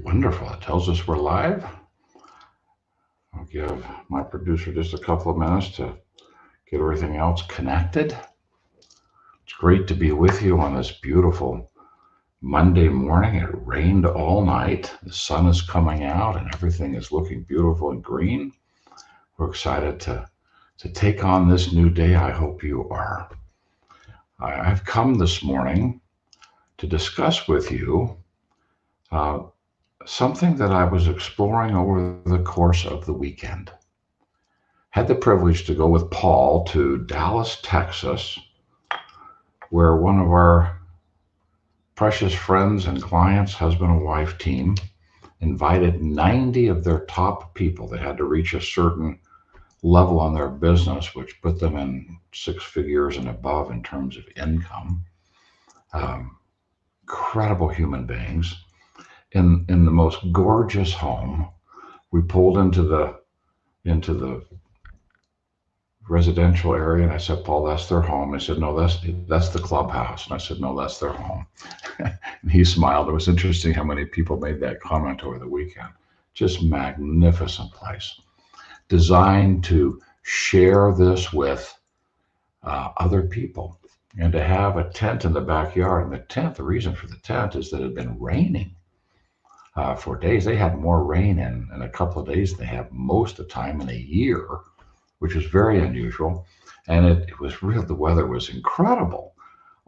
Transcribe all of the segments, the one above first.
Wonderful. It tells us we're live. I'll give my producer just a couple of minutes to get everything else connected. It's great to be with you on this beautiful Monday morning. It rained all night. The sun is coming out and everything is looking beautiful and green. We're excited to take on this new day. I hope you are. I've come this morning to discuss with you uh, something that I was exploring over the course of the weekend. Had the privilege to go with Paul to Dallas, Texas, where one of our precious friends and clients, husband and wife team, invited 90 of their top people. They had to reach a certain level on their business, which put them in six figures and above in terms of income. Um, Incredible human beings in the most gorgeous home. We pulled into the residential area, and I said, Paul, that's their home. He said, no, that's the clubhouse. And I said, no, that's their home. And he smiled. It was interesting how many people made that comment over the weekend. Just magnificent place, designed to share this with other people, and to have a tent in the backyard. And the tent, the reason for the tent is that it had been raining for days. They had more rain in a couple of days than they have most of the time in a year, which was very unusual. And it was real, the weather was incredible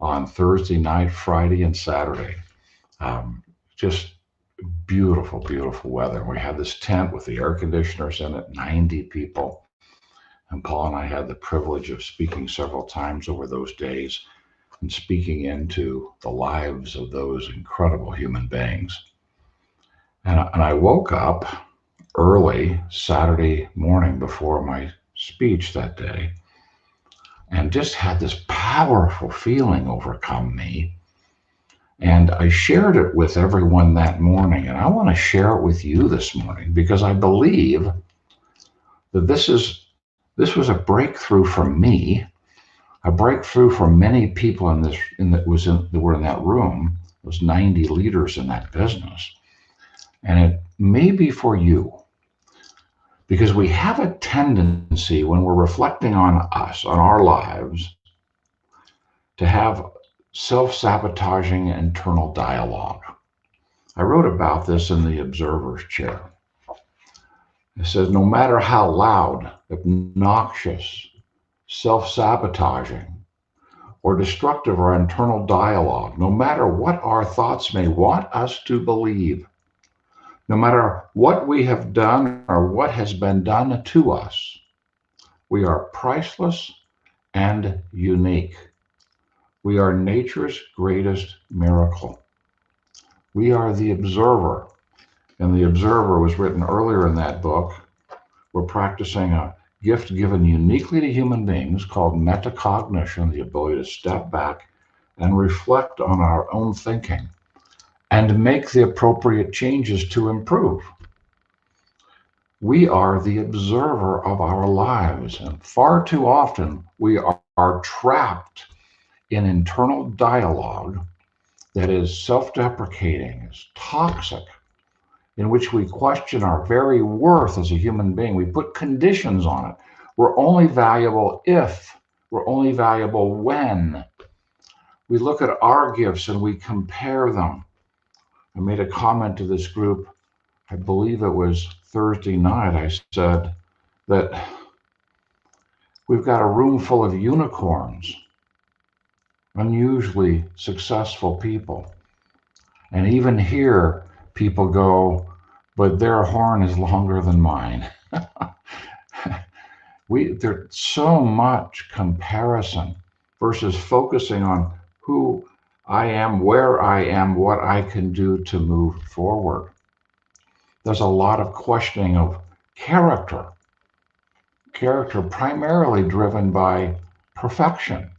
on Thursday night, Friday, and Saturday. Just beautiful, beautiful weather. We had this tent with the air conditioners in it, 90 people. And Paul and I had the privilege of speaking several times over those days and speaking into the lives of those incredible human beings. And I woke up early Saturday morning before my speech that day and just had this powerful feeling overcome me. And I shared it with everyone that morning. And I want to share it with you this morning because I believe that this was a breakthrough for me, a breakthrough for many people that were in that room, those 90 leaders in that business. And it may be for you because we have a tendency when we're reflecting on us, on our lives, to have self-sabotaging internal dialogue. I wrote about this in the observer's chair. It says, no matter how loud, obnoxious, self-sabotaging, or destructive our internal dialogue, no matter what our thoughts may want us to believe, no matter what we have done or what has been done to us, we are priceless and unique. We are nature's greatest miracle. We are the observer. And the observer was written earlier in that book. We're practicing a gift given uniquely to human beings called metacognition, the ability to step back and reflect on our own thinking and make the appropriate changes to improve. We are the observer of our lives, and far too often we are trapped in internal dialogue that is self-deprecating, is toxic, in which we question our very worth as a human being. We put conditions on it. We're only valuable if, we're only valuable when. We look at our gifts and we compare them. I made a comment to this group, I believe it was Thursday night. I said that we've got a room full of unicorns, unusually successful people. And even here, people go, but their horn is longer than mine. There's so much comparison versus focusing on who I am, where I am, what I can do to move forward. There's a lot of questioning of character primarily driven by perfection.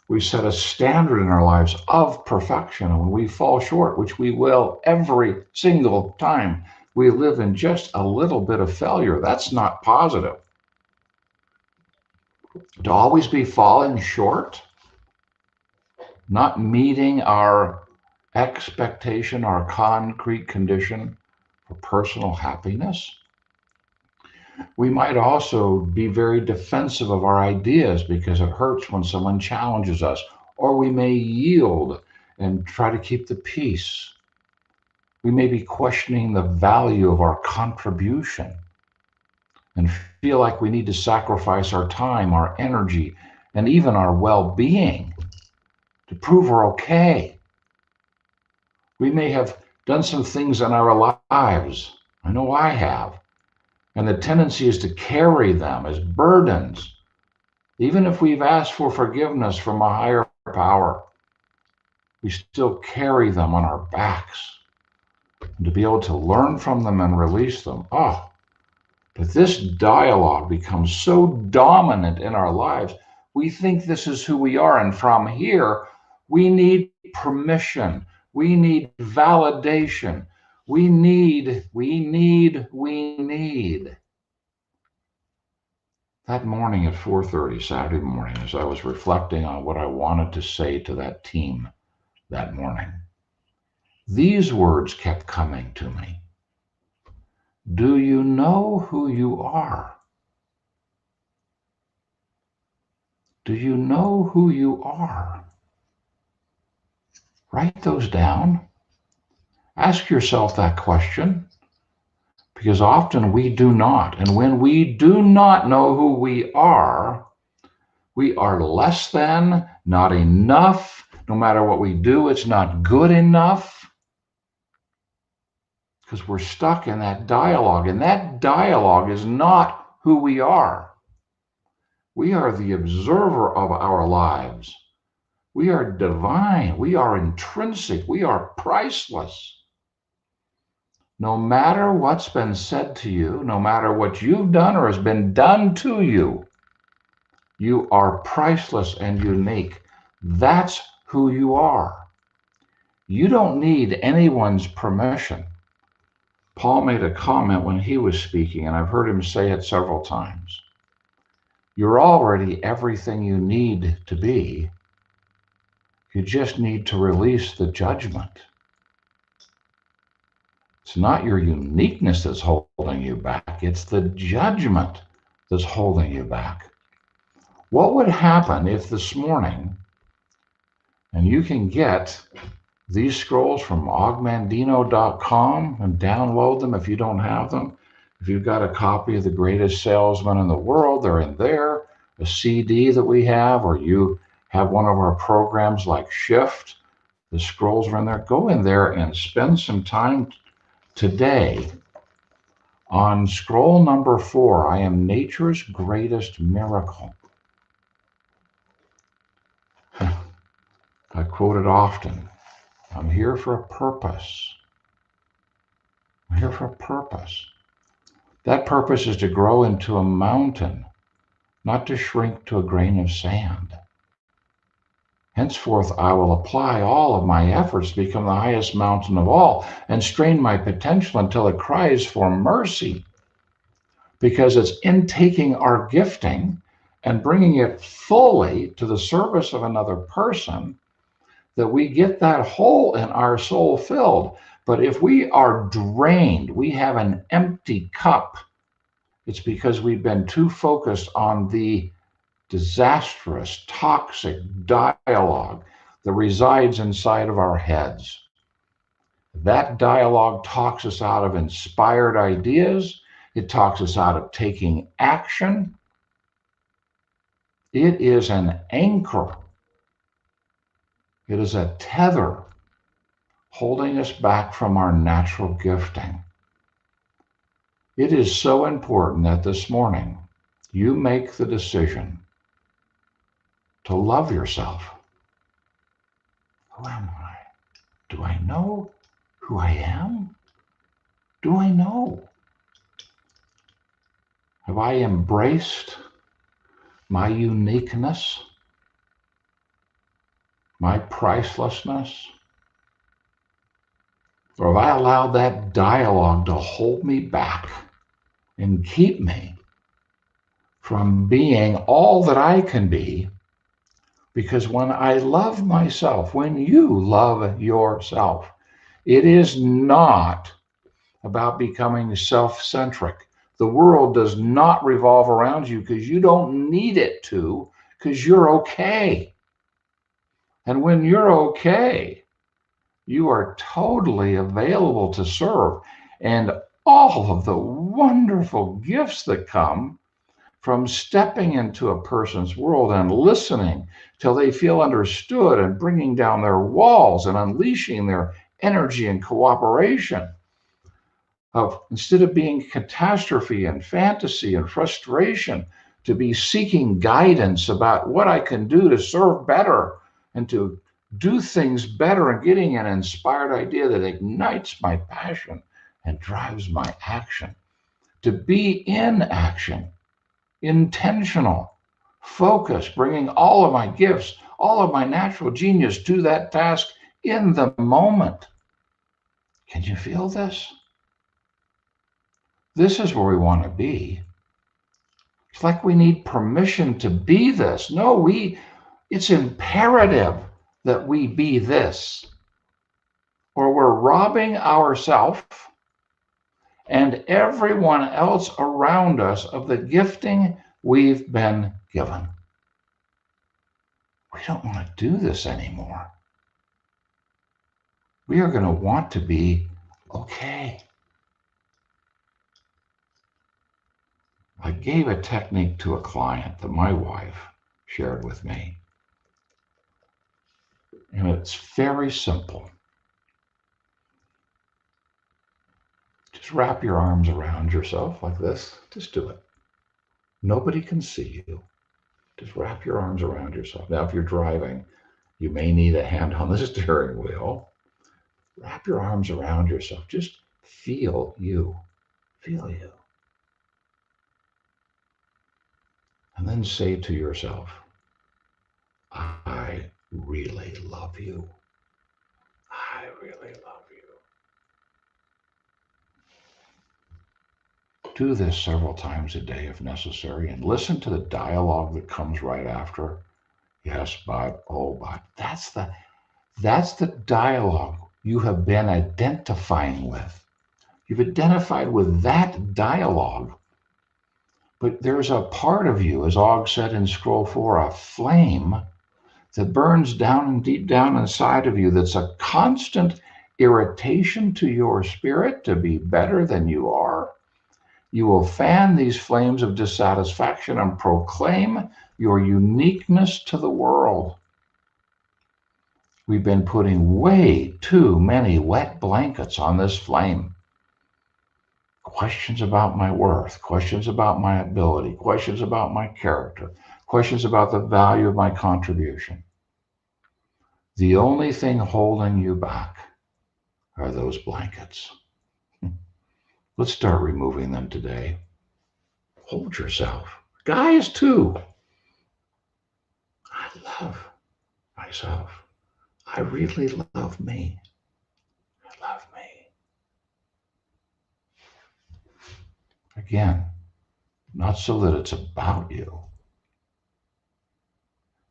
We set a standard in our lives of perfection, and when we fall short, which we will every single time, we live in just a little bit of failure. That's not positive. To always be falling short, not meeting our expectation our concrete condition for personal happiness? We might also be very defensive of our ideas because it hurts when someone challenges us, or we may yield and try to keep the peace. We may be questioning the value of our contribution and feel like we need to sacrifice our time, our energy, and even our well being to prove we're okay. We may have done some things in our lives. I know I have. And the tendency is to carry them as burdens, even if we've asked for forgiveness from a higher power. We still carry them on our backs. And to be able to learn from them and release them, but this dialogue becomes so dominant in our lives, we think this is who we are. And from here, we need permission. We need validation. We need. That morning at 4:30, Saturday morning, as I was reflecting on what I wanted to say to that team that morning, these words kept coming to me. Do you know who you are? Do you know who you are? Write those down. Ask yourself that question, because often we do not. And when we do not know who we are less than, not enough. No matter what we do, it's not good enough, because we're stuck in that dialogue. And that dialogue is not who we are. We are the observer of our lives. We are divine. We are intrinsic. We are priceless. No matter what's been said to you, no matter what you've done or has been done to you, you are priceless and unique. That's who you are. You don't need anyone's permission. Paul made a comment when he was speaking, and I've heard him say it several times. You're already everything you need to be. You just need to release the judgment. It's not your uniqueness that's holding you back. It's the judgment that's holding you back. What would happen if this morning, and you can get these scrolls from augmandino.com and download them if you don't have them. If you've got a copy of The Greatest Salesman in the World, they're in there. A CD that we have, or you have one of our programs like Shift, the scrolls are in there. Go in there and spend some time today on scroll number 4. I am nature's greatest miracle. I quote it often. I'm here for a purpose. I'm here for a purpose. That purpose is to grow into a mountain, not to shrink to a grain of sand. Henceforth, I will apply all of my efforts to become the highest mountain of all and strain my potential until it cries for mercy. Because it's in taking our gifting and bringing it fully to the service of another person that we get that hole in our soul filled. But if we are drained, we have an empty cup, it's because we've been too focused on the disastrous, toxic dialogue that resides inside of our heads. That dialogue talks us out of inspired ideas. It talks us out of taking action. It is an anchor. It is a tether holding us back from our natural gifting. It is so important that this morning you make the decision to love yourself. Who am I? Do I know who I am? Do I know? Have I embraced my uniqueness, my pricelessness? Or have I allowed that dialogue to hold me back and keep me from being all that I can be Because when I love myself, when you love yourself, it is not about becoming self-centric. The world does not revolve around you because you don't need it to, because you're okay. And when you're okay, you are totally available to serve. And all of the wonderful gifts that come from stepping into a person's world and listening till they feel understood and bringing down their walls and unleashing their energy and cooperation, of instead of being catastrophe and fantasy and frustration, to be seeking guidance about what I can do to serve better and to do things better, and getting an inspired idea that ignites my passion and drives my action. To be in action, intentional, focused, bringing all of my gifts, all of my natural genius to that task in the moment. Can you feel this? This is where we want to be. It's like we need permission to be this. No, it's imperative that we be this, or we're robbing ourselves and everyone else around us of the gifting we've been given. We don't want to do this anymore. We are going to want to be okay. I gave a technique to a client that my wife shared with me. And it's very simple. Just wrap your arms around yourself like this. Just do it. Nobody can see you. Just wrap your arms around yourself. Now, if you're driving, you may need a hand on the steering wheel. Wrap your arms around yourself. Just feel you. Feel you. And then say to yourself, I really love you. I really love you. Do this several times a day if necessary, and listen to the dialogue that comes right after. Yes, but, oh, but. That's the dialogue you have been identifying with. You've identified with that dialogue. But there's a part of you, as Og said in Scroll 4, a flame that burns down and deep down inside of you, that's a constant irritation to your spirit to be better than you are. You will fan these flames of dissatisfaction and proclaim your uniqueness to the world. We've been putting way too many wet blankets on this flame. Questions about my worth, questions about my ability, questions about my character, questions about the value of my contribution. The only thing holding you back are those blankets. Let's start removing them today. Hold yourself. Guys, too. I love myself. I really love me. I love me. Again, not so that it's about you.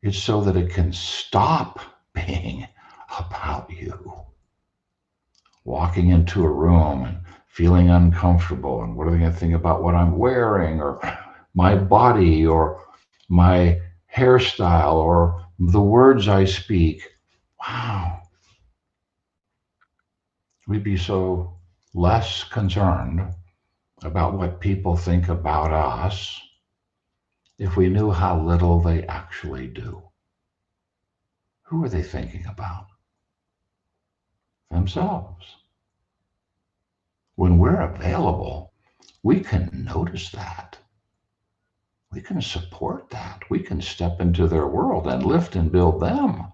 It's so that it can stop being about you. Walking into a room and feeling uncomfortable, and what are they going to think about what I'm wearing, or my body, or my hairstyle, or the words I speak. Wow. We'd be so less concerned about what people think about us if we knew how little they actually do. Who are they thinking about? Themselves. When we're available, we can notice that. We can support that. We can step into their world and lift and build them.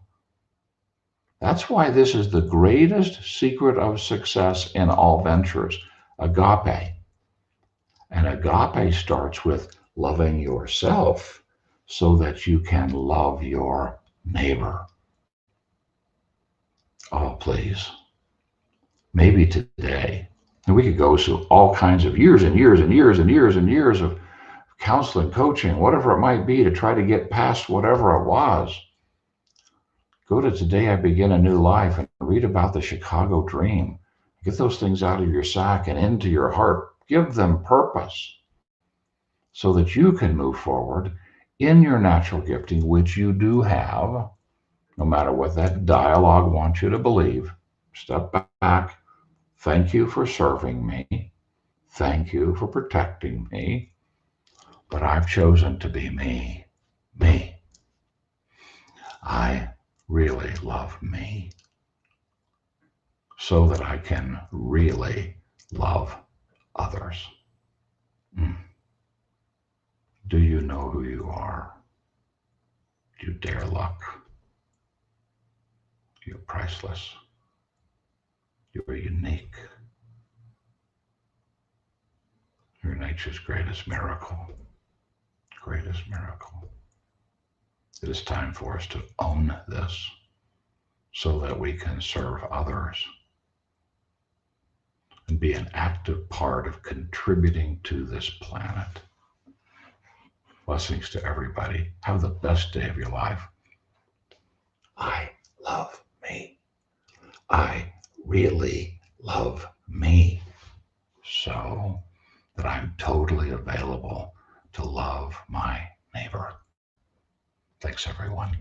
That's why this is the greatest secret of success in all ventures, agape. And agape starts with loving yourself so that you can love your neighbor. Oh, please. Maybe today. And we could go through all kinds of years and years and years and years and years of counseling, coaching, whatever it might be, to try to get past whatever it was. Go to Today I Begin a New Life and read about the Chicago Dream. Get those things out of your sack and into your heart. Give them purpose so that you can move forward in your natural gifting, which you do have, no matter what that dialogue wants you to believe. Step back. Thank you for serving me. Thank you for protecting me. But I've chosen to be me. Me. I really love me so that I can really love others. Do you know who you are? Do you dare look? You're priceless. You're unique. You're nature's greatest miracle. Greatest miracle. It is time for us to own this so that we can serve others and be an active part of contributing to this planet. Blessings to everybody. Have the best day of your life. I love me. I really love me so that I'm totally available to love my neighbor. Thanks, everyone.